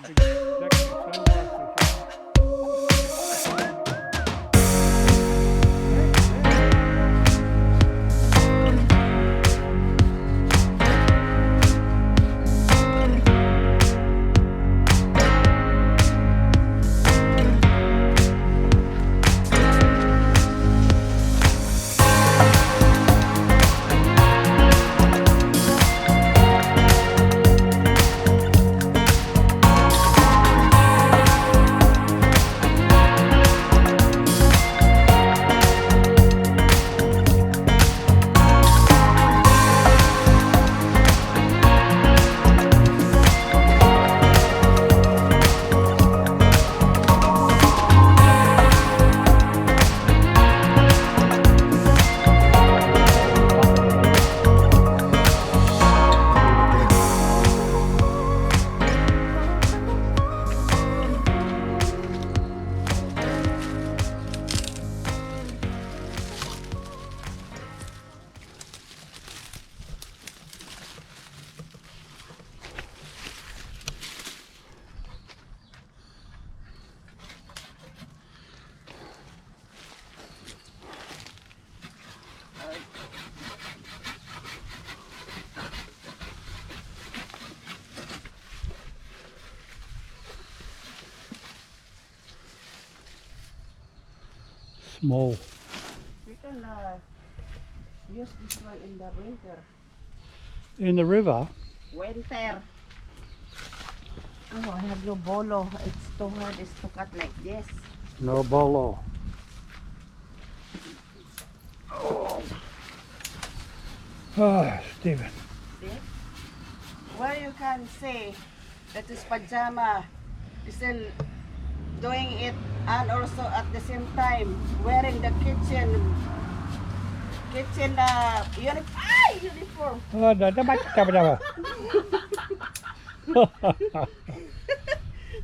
big deck of sunglasses. Small. You can use this one in the winter. In the river? Winter. Oh, I have no bolo. It's too hard. It's to cut like this. No bolo. Oh, Stephen. See? Where you can see that is pajama. Still doing it and also at the same time wearing the kitchen uniform. Oh,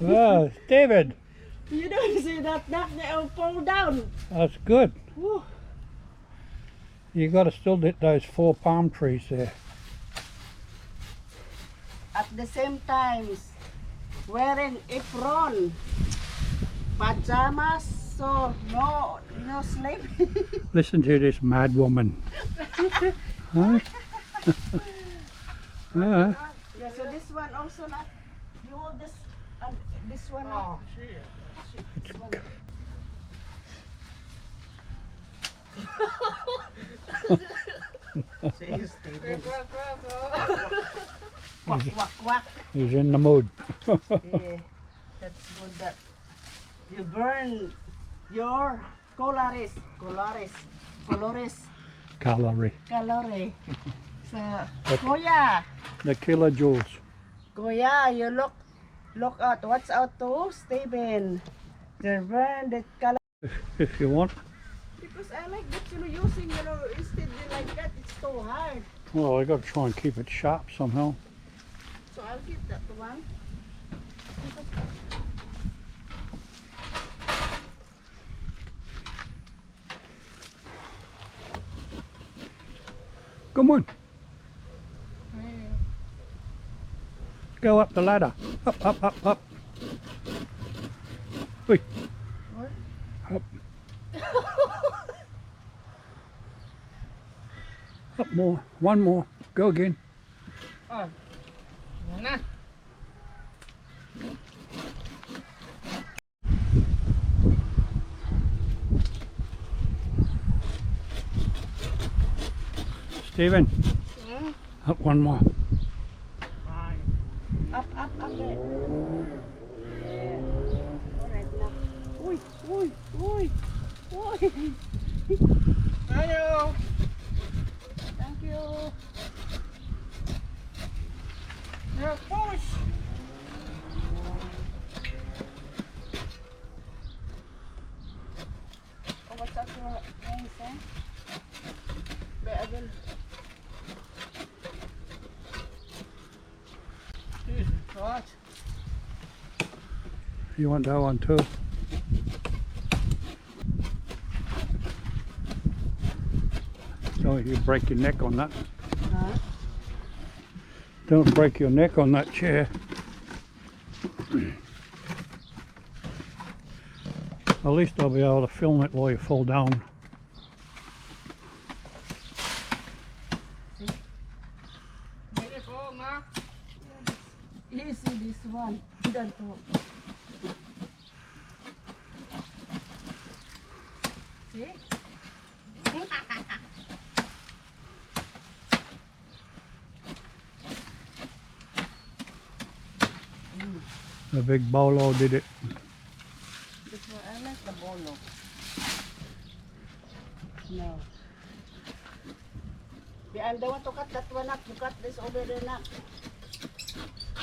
oh, David. You don't see that will fall down. That's good. Whew. You got to still hit those 4 palm trees there. At the same time wearing apron, pajamas, so no sleep. Listen to this mad woman. Huh? Yeah, so this one also not. You hold this and this one. Oh, Quack, quack, quack. He's in the mood. Yeah, that's good that you burn your calories. Calorie. So, Kuya, The kilojoules. Kuya, you look out. Watch out too, Steven. They burn the calories. If you want. Because I like that using, instead like that, it's so hard. Well, I got to try and keep it sharp somehow. So I'll keep that one. Come on. Go up the ladder. Up. Oi. What? Up. Up more. One more. Go again. Oh. Nah. Stephen. Up one more. Up there. Yeah. Alright now. Oi. Hello. Thank you. Now push. Oh, what's up your hands, eh? But again. What? You want that one too? Don't you break your neck on that. Huh? Don't break your neck on that chair. At least I'll be able to film it while you fall down. Easy this one. Don't talk. See? The big bolo did it. This one, I like the bolo. No. Yeah, I don't want to cut that one up. You cut this over there, Nak.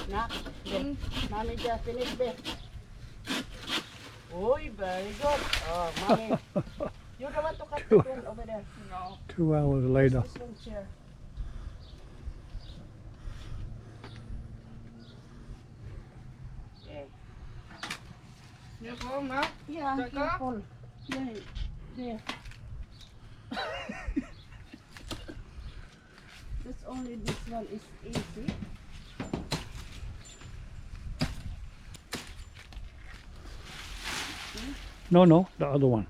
Nak, there. Mommy just finished there. Oh, very good. Oh, mommy. You don't want to cut that one over there. No. 2 hours later. This one chair. Okay. Careful, Ma. Yeah, Check up. careful. There. There. That's only this one is easy. No, no, the other one.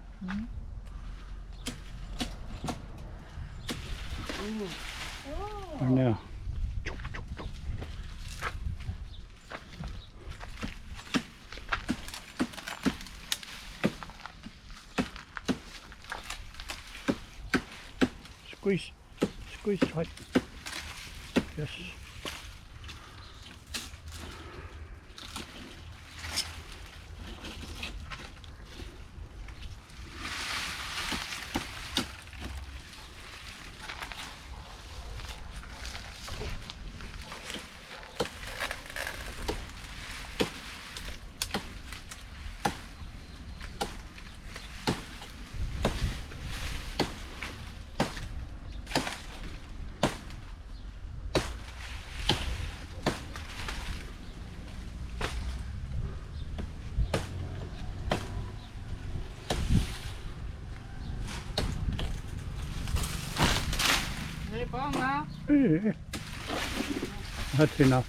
Oh. And now. Squeeze, squeeze tight. Yes. Careful, Ma. Yeah. That's enough.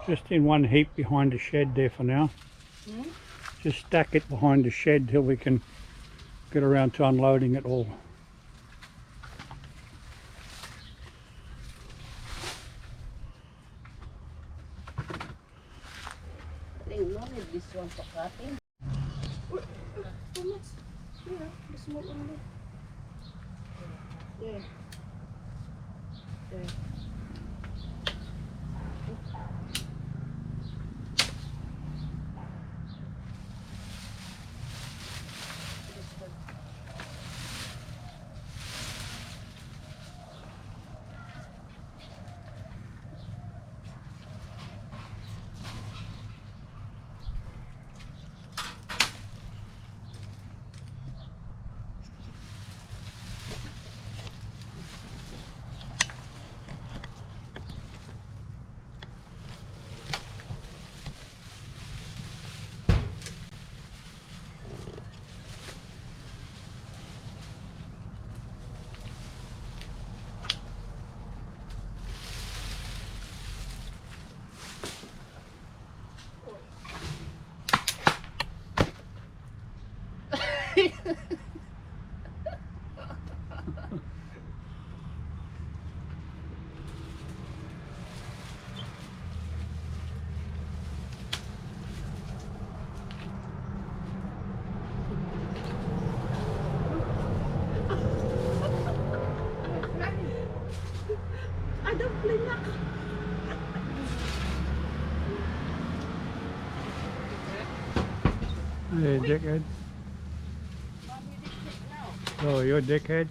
Just in one heap behind the shed there for now. Hmm? Just stack it behind the shed till we can get around to unloading it all. I think no need this one for cutting. Too much. Yeah, the small only. There. There. I don't play now. Hey, dickhead. Mommy did it now. Oh, you're a dickhead?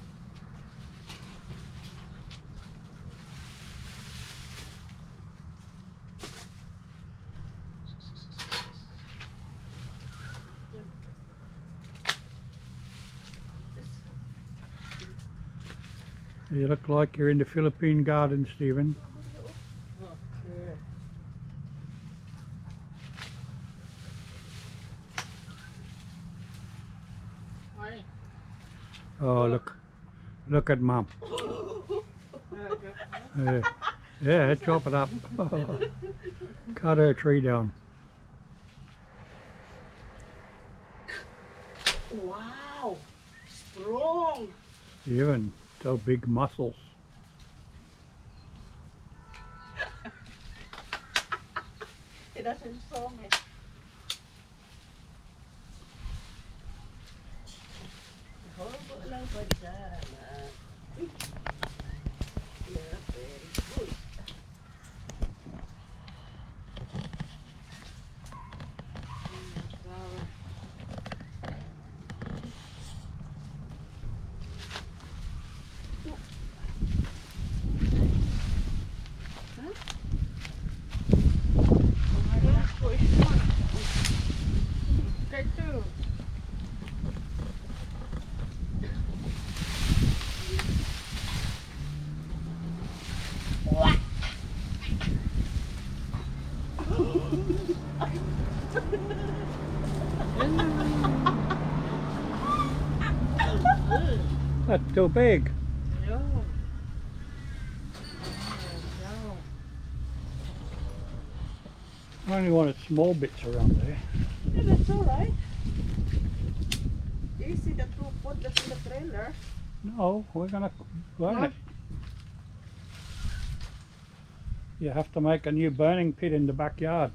You look like you're in the Philippine garden, Stephen. Okay. Why? Oh, look at Mum. Yeah, chop it up. Cut her tree down. Wow, strong. Even so big muscles. It doesn't show me. Hobo lang pajama. Yeah, very good. Flower. Take two. That's too big. No. No. I only wanted small bits around there. Yeah, that's all right. Do you see the two foot that's in the trailer? No, we're gonna burn What? it. You have to make a new burning pit in the backyard.